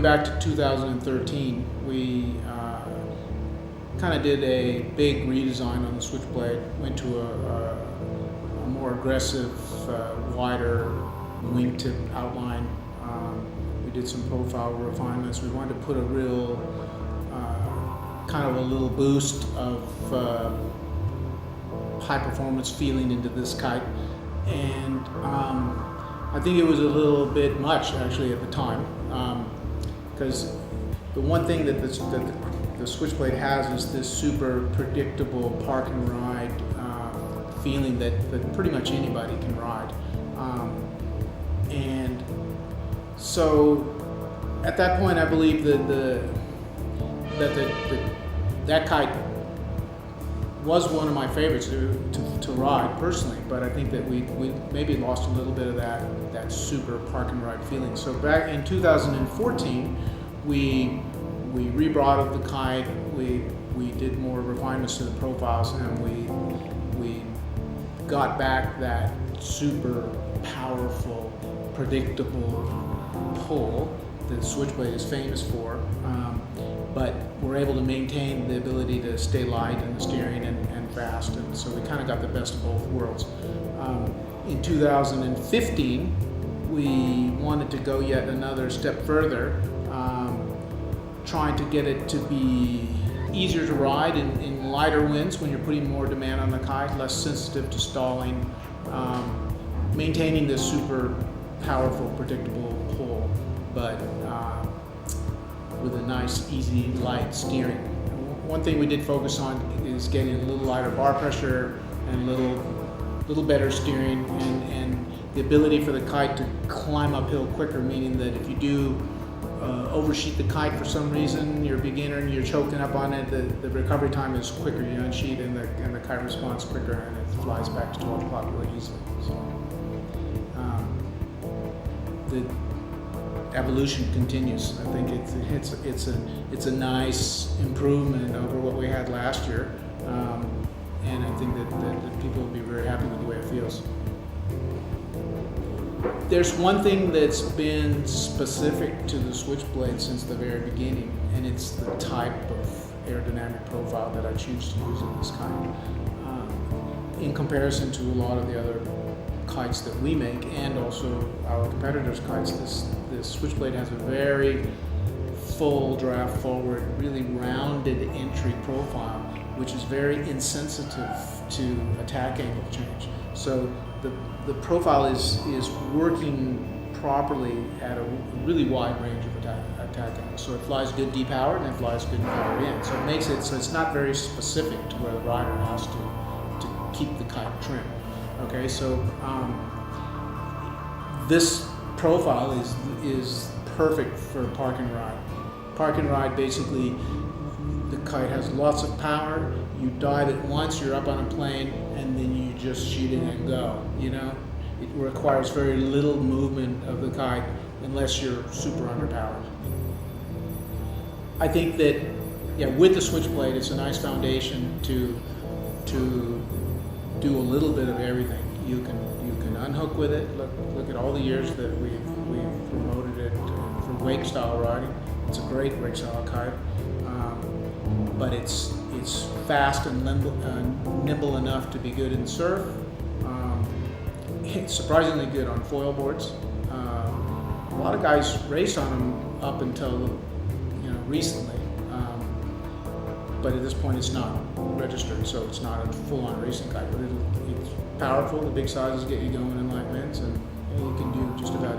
going back to 2013, we kind of did a big redesign on the Switchblade. Went to a more aggressive, wider wingtip outline. We did some profile refinements. We wanted to put a real kind of a little boost of high performance feeling into this kite, and I think it was a little bit much actually at the time, because the one thing that the Switchblade has is this super predictable park and ride feeling that pretty much anybody can ride, and so at that point I believe that kite was one of my favorites to ride personally, but I think that we maybe lost a little bit of that super park and ride feeling. So back in 2014, we rebrought the kite. We did more refinements to the profiles, and we got back that super powerful, predictable pull that Switchblade is famous for. But we're able to maintain the ability to stay light in the steering and fast, and so we kind of got the best of both worlds. In 2015, we wanted to go yet another step further, trying to get it to be easier to ride in lighter winds when you're putting more demand on the kite, less sensitive to stalling, maintaining this super powerful, predictable pull, but with a nice, easy, light steering. One thing we did focus on is getting a little lighter bar pressure and a little better steering, and the ability for the kite to climb uphill quicker, meaning that if you do oversheet the kite for some reason, you're a beginner and you're choking up on it, the recovery time is quicker. You unsheet and the kite responds quicker, and it flies back to 12 o'clock really easily. So, the evolution continues. I think it's a nice improvement over what we had last year, and I think that people will be very happy with the way it feels. There's one thing that's been specific to the Switchblade since the very beginning, and it's the type of aerodynamic profile that I choose to use in this kite. In comparison to a lot of the other kites that we make, and also our competitors' kites, this Switchblade has a very full draft forward, really rounded entry profile, which is very insensitive to attack angle change. So the profile is working properly at a really wide range of attack angles. So it flies good depowered and it flies good power in. So it makes it so it's not very specific to where the rider has to keep the kite trim. Okay, so this profile is perfect for park and ride. Park and ride, basically, the kite has lots of power. You dive it once, you're up on a plane, and then you just shoot it and go. You know, it requires very little movement of the kite unless you're super underpowered. I think that, yeah, with the Switchblade, it's a nice foundation to do a little bit of everything. You can unhook with it. Look at all the years that we've promoted it for wake style riding. It's a great wake style kite, but it's fast and nimble enough to be good in surf. It's surprisingly good on foil boards. A lot of guys raced on them up until recently, but at this point it's not registered, so it's not a full-on racing kite. But it's powerful. The big sizes get you going in light winds, and you can do just about